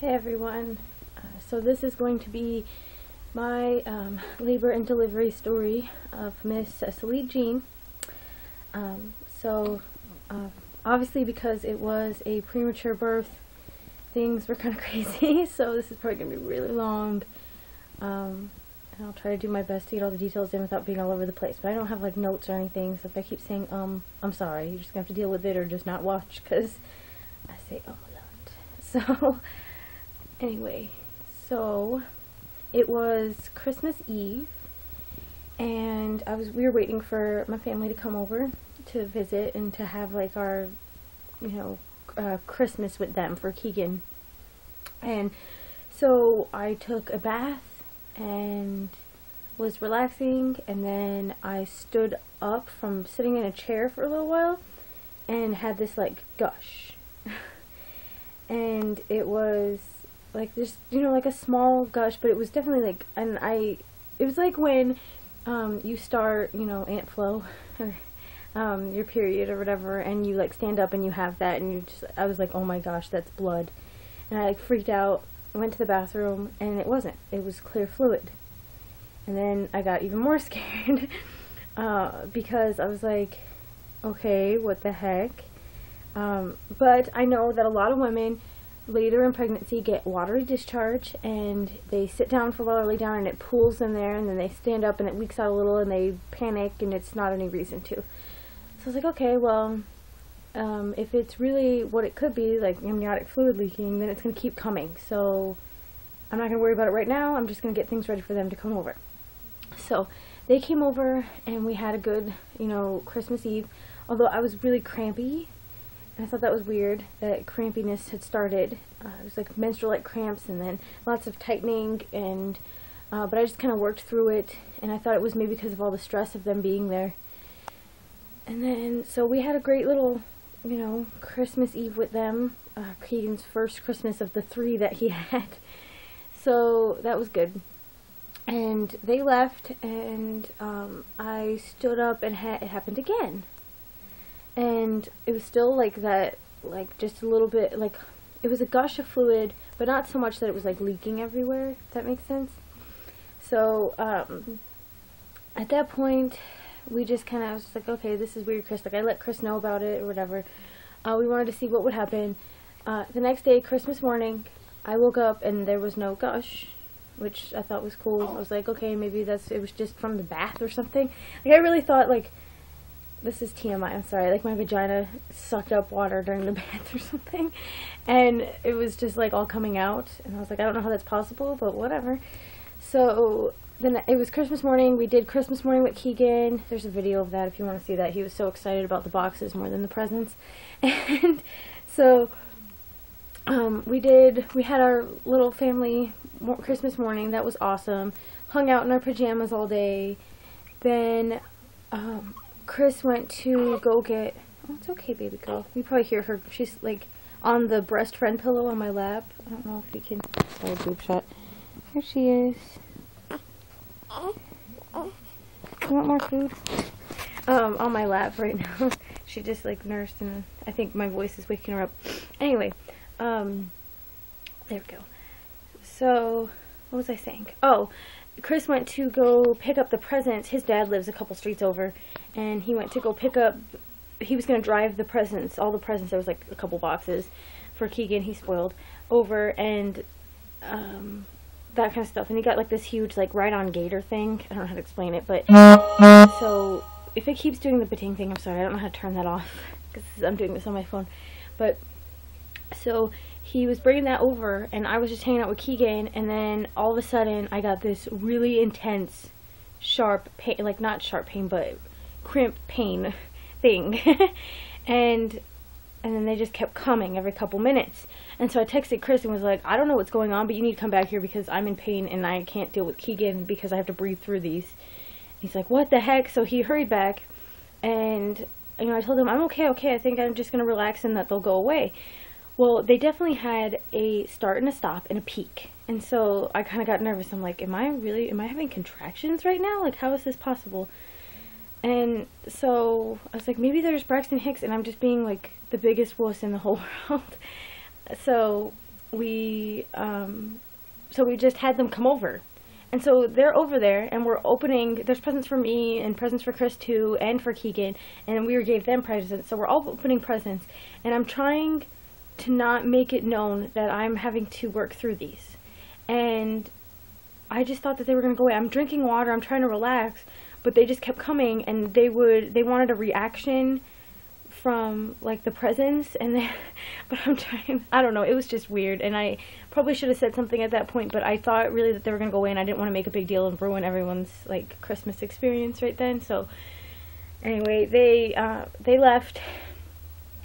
Hey everyone, so this is going to be my labor and delivery story of Miss Cecily Jean. Obviously because it was a premature birth, things were kind of crazy, so this is probably going to be really long, and I'll try to do my best to get all the details in without being all over the place, but I don't have like notes or anything, so if I keep saying I'm sorry, you're just going to have to deal with it or just not watch, because I say a lot. So anyway, so it was Christmas Eve, and we were waiting for my family to come over to visit and to have like our, Christmas with them for Keegan. And so I took a bath and was relaxing, and then I stood up from sitting in a chair for a little while and had this like gush. And it was like this, like a small gush, but it was definitely like, it was like when you start, Aunt Flo, or your period or whatever, and you like stand up and you have that, and I was like, oh my gosh, that's blood. And I like freaked out. I went to the bathroom, and it wasn't. It was clear fluid. And then I got even more scared because I was like, okay, what the heck? But I know that a lot of women later in pregnancy get watery discharge, and they sit down for a while or lay down and it pools in there, and then they stand up and it leaks out a little and they panic and it's not any reason to. So I was like, okay, well, if it's really what it could be, like amniotic fluid leaking, then it's going to keep coming. So I'm not going to worry about it right now. I'm just going to get things ready for them to come over. So they came over and we had a good, Christmas Eve, although I was really crampy. I thought that was weird, that crampiness had started. It was like menstrual-like cramps and then lots of tightening, and but I just kind of worked through it, and I thought it was maybe because of all the stress of them being there. And then, so we had a great little, Christmas Eve with them. Keegan's first Christmas of the 3 that he had. So that was good. And they left, and I stood up, and it happened again. And it was still like that, like just a little bit, like it was a gush of fluid, but not so much that it was like leaking everywhere, if that makes sense. So at that point, we just kind of was like, okay, this is weird, Chris. Like I let Chris know about it or whatever. We wanted to see what would happen. The next day, Christmas morning, I woke up and there was no gush, which I thought was cool. I was like, okay, maybe it was just from the bath or something. Like I really thought like, this is TMI, I'm sorry, like my vagina sucked up water during the bath or something, and it was just like all coming out, and I was like, I don't know how that's possible, but whatever. So then it was Christmas morning. We did Christmas morning with Keegan. There's a video of that if you want to see that. He was so excited about the boxes more than the presents. And so we had our little family Christmas morning. That was awesome. Hung out in our pajamas all day. Then Chris went to go get, oh, it's okay, baby girl. You probably hear her. She's like on the breast friend pillow on my lap. I don't know if you can, oh, boob shot. Here she is. You want more food? On my lap right now. She just like nursed, and I think my voice is waking her up. Anyway, there we go. So, what was I saying? Oh, Chris went to go pick up the presents. His dad lives a couple streets over, and he went to go pick up, he was going to drive the presents, all the presents, there was like a couple boxes for Keegan, he spoiled, over, and that kind of stuff. And he got like this huge like ride-on gator thing. I don't know how to explain it, but so if it keeps doing the ba-ting thing, I'm sorry, I don't know how to turn that off because I'm doing this on my phone. But so he was bringing that over, and I was just hanging out with Keegan, and then all of a sudden I got this really intense sharp pain, like not sharp pain, but crimp pain thing. and then they just kept coming every couple minutes. And so I texted Chris and was like, I don't know what's going on, but you need to come back here because I'm in pain and I can't deal with Keegan because I have to breathe through these. He's like, what the heck? So he hurried back, and I told him, I'm okay, I think I'm just going to relax and that they'll go away. Well, they definitely had a start and a stop and a peak. And so I kind of got nervous. I'm like, am I having contractions right now? Like, how is this possible? And so I was like, maybe there's Braxton Hicks and I'm just being like the biggest wuss in the whole world. So we, so we just had them come over. And so they're over there, and we're opening, there's presents for me, and presents for Chris too, and for Keegan, and we gave them presents, so we're all opening presents, and I'm trying to not make it known that I'm having to work through these. And I just thought that they were going to go away. I'm drinking water, I'm trying to relax, but they just kept coming, and they wanted a reaction from like the presents, and then, but I'm trying, I don't know, it was just weird, and I probably should have said something at that point, but I thought really that they were going to go away, and I didn't want to make a big deal and ruin everyone's like Christmas experience right then. So anyway, they left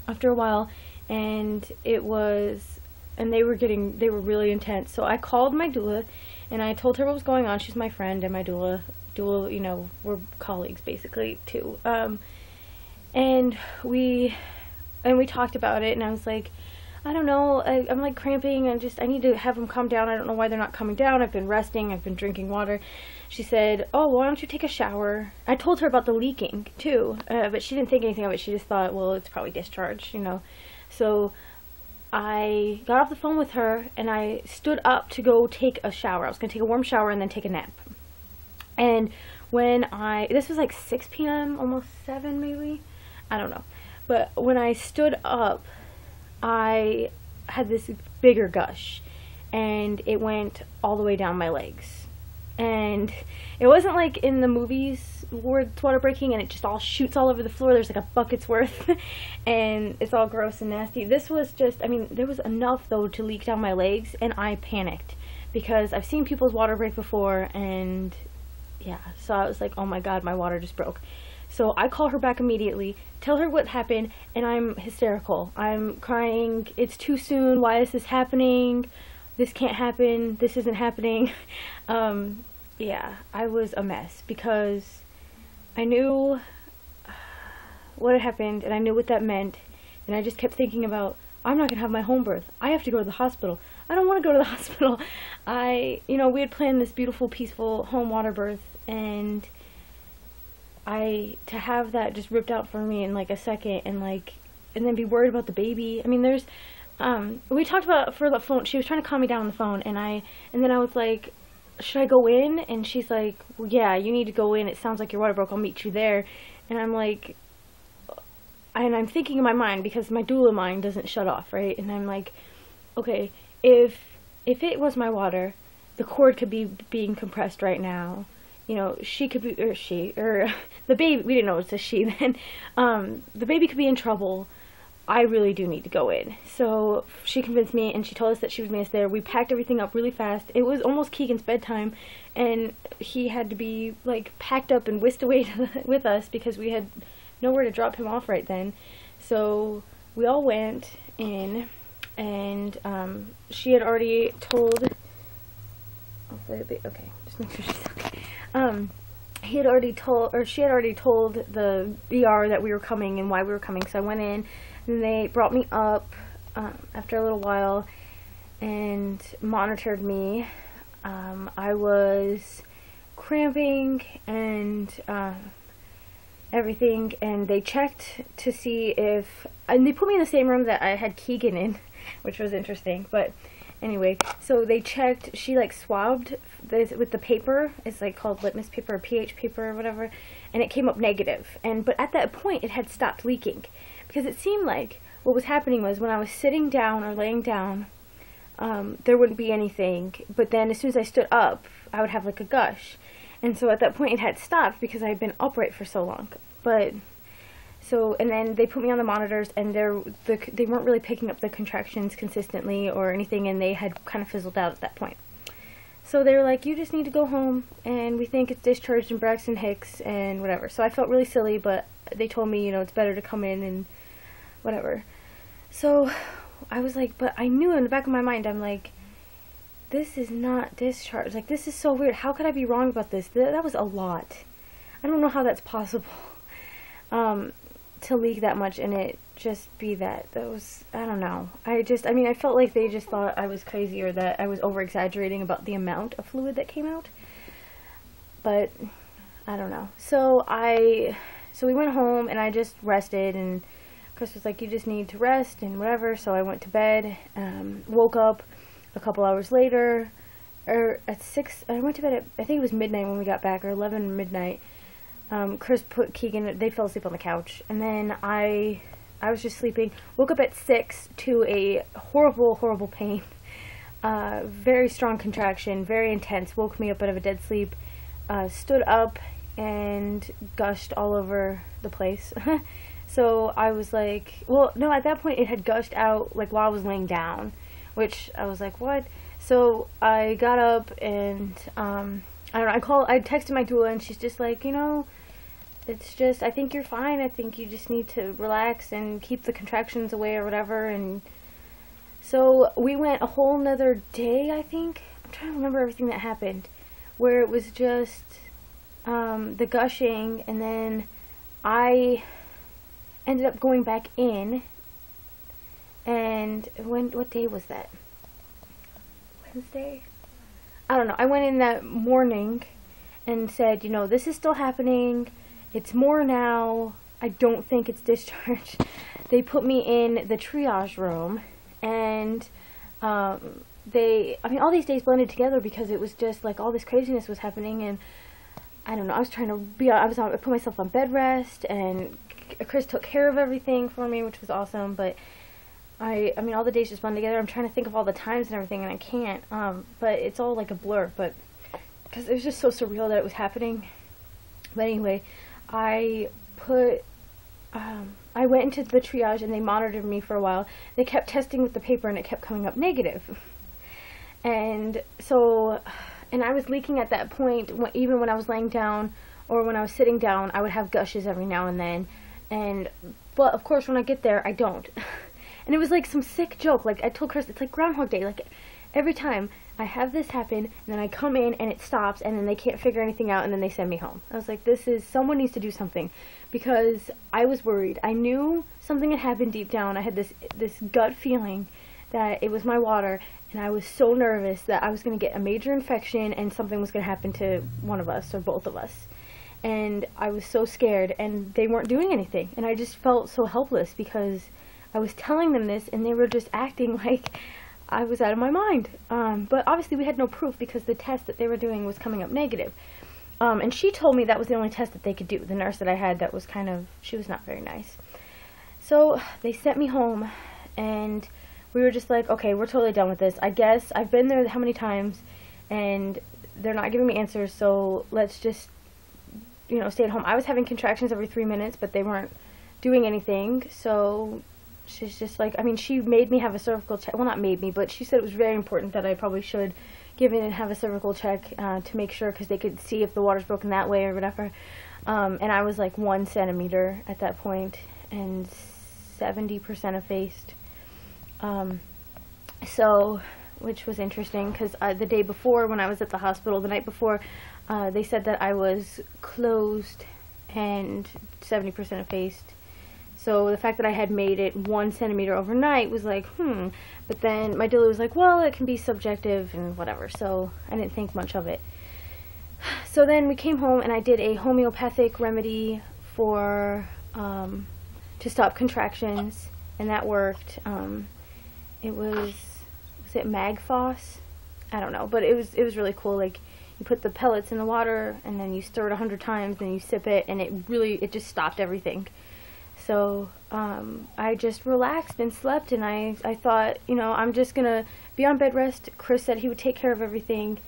after a while, and they were really intense. So I called my doula, and I told her what was going on. She's my friend, and my doula, you know, we're colleagues basically too. And we talked about it, and I was like, I don't know, I'm like cramping, I need to have them calm down. I don't know why they're not coming down. I've been resting, I've been drinking water. She said, oh, why don't you take a shower? I told her about the leaking too, but she didn't think anything of it. She just thought, well, it's probably discharge, you know. So I got off the phone with her, and I stood up to go take a shower. I was going to take a warm shower and then take a nap. And this was like 6 p.m., almost 7 maybe, I don't know. But when I stood up, I had this bigger gush, and it went all the way down my legs. And it wasn't like in the movies where it's water breaking and it just all shoots all over the floor. There's like a bucket's worth and it's all gross and nasty. This was just, I mean, there was enough though to leak down my legs, and I panicked because I've seen people's water break before, and yeah, so I was like, oh my god, my water just broke. So I call her back immediately, tell her what happened, and I'm hysterical. I'm crying, it's too soon, why is this happening? This can't happen, this isn't happening. Yeah, I was a mess because I knew what had happened, and I knew what that meant, and I just kept thinking about, I'm not going to have my home birth. I have to go to the hospital. I don't want to go to the hospital. We had planned this beautiful, peaceful home water birth, and to have that just ripped out for me in like a second, and then be worried about the baby. I mean, we talked about for the phone. She was trying to calm me down on the phone, and then I was like, should I go in? And she's like, well, yeah, you need to go in. It sounds like your water broke. I'll meet you there. And I'm like, and I'm thinking in my mind, because my doula mind doesn't shut off, right? And I'm like, okay, if it was my water, the cord could be being compressed right now. You know, she could be, or the baby, we didn't know it was a she then. The baby could be in trouble. I really do need to go in. So she convinced me, and she told us that she would meet us there. We packed everything up really fast. It was almost Keegan's bedtime, and he had to be like packed up and whisked away with us because we had nowhere to drop him off right then. So we all went in, and she had already told, okay, just make sure she's okay. She had already told the ER that we were coming and why we were coming. So I went in, and they brought me up after a little while and monitored me. I was cramping and everything, and they checked to see and they put me in the same room that I had Keegan in, which was interesting. But anyway, so they checked, she like swabbed this with the paper, it's like called litmus paper or pH paper or whatever, and it came up negative. But at that point it had stopped leaking, because it seemed like what was happening was when I was sitting down or laying down, there wouldn't be anything, but then as soon as I stood up, I would have like a gush. And so at that point it had stopped because I had been upright for so long. And then they put me on the monitors, and they weren't really picking up the contractions consistently or anything, and they had kind of fizzled out at that point. So they were like, you just need to go home, and we think it's discharged in Braxton Hicks and whatever. So I felt really silly, but they told me, it's better to come in and whatever. So I was like, but I knew in the back of my mind, I'm like, this is not discharge. Like, this is so weird. How could I be wrong about this? That was a lot. I don't know how that's possible. To leak that much and it just be that was, I don't know. I felt like they just thought I was crazy, or that I was over exaggerating about the amount of fluid that came out. But I don't know. So we went home, and I just rested and Chris was like, you just need to rest and whatever. So I went to bed, woke up a couple hours later, or at 6, I went to bed at, I think it was midnight when we got back, or 11 midnight. Chris put Keegan, they fell asleep on the couch, and then I was just sleeping, woke up at 6 to a horrible pain, very strong contraction, very intense, woke me up out of a dead sleep, stood up and gushed all over the place. So I was like, well, no, at that point it had gushed out like while I was laying down, which I was like, what? So I got up and I don't know, I texted my doula, and she's just like, you know, it's just, I think you're fine. I think you just need to relax and keep the contractions away or whatever. And so we went a whole nother day, I think. I'm trying to remember everything that happened, where it was just the gushing, and then I ended up going back in. And what day was that? Wednesday? I don't know. I went in that morning and said, you know, this is still happening. It's more now. I don't think it's discharge. They put me in the triage room, and I mean, all these days blended together because it was just like all this craziness was happening, and I don't know, I was trying to I put myself on bed rest, and Chris took care of everything for me, which was awesome. But I mean, all the days just blend together. I'm trying to think of all the times and everything, and I can't. But it's all like a blur. But because it was just so surreal that it was happening. But anyway, I went into the triage, and they monitored me for a while. They kept testing with the paper, and it kept coming up negative. And so, and I was leaking at that point. Even when I was laying down or when I was sitting down, I would have gushes every now and then. But of course, when I get there, I don't. And it was like some sick joke. Like I told Chris, it's like Groundhog Day. Like every time I have this happen, and then I come in and it stops, and then they can't figure anything out, and then they send me home. I was like, someone needs to do something, because I was worried. I knew something had happened deep down. I had this gut feeling that it was my water, and I was so nervous that I was going to get a major infection and something was going to happen to one of us or both of us. And I was so scared, and they weren't doing anything, and I just felt so helpless because I was telling them this, and they were just acting like I was out of my mind. But obviously we had no proof because the test that they were doing was coming up negative. And she told me that was the only test that they could do. The nurse that I had, that was she was not very nice. So they sent me home, and we were just like, okay, we're totally done with this. I guess I've been there how many times, and they're not giving me answers, so let's just, you know, stay at home. I was having contractions every 3 minutes, but they weren't doing anything, so she's just like, I mean, she made me have a cervical check. Well, not made me, but she said it was very important that I probably should give in and have a cervical check to make sure, because they could see if the water's broken that way or whatever. And I was like 1 centimeter at that point and 70% effaced. So, which was interesting, because the day before, when I was at the hospital, the night before, they said that I was closed and 70% effaced. So the fact that I had made it 1 centimeter overnight was like, But then my doula was like, well, it can be subjective and whatever. So I didn't think much of it. So then we came home, and I did a homeopathic remedy for to stop contractions, and that worked. It was it Magfoss? I don't know, but it was really cool. Like, you put the pellets in the water, and then you stir it 100 times, and you sip it, and it just stopped everything. So I just relaxed and slept, and I thought, you know, I'm just gonna be on bed rest. Chris said he would take care of everything,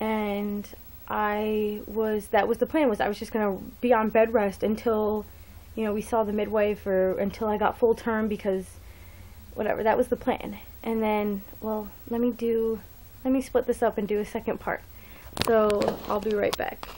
and that was the plan, was I was just gonna be on bed rest until, you know, we saw the midwife, or until I got full term, because whatever, that was the plan. And then, well, let me split this up and do a second part. So I'll be right back.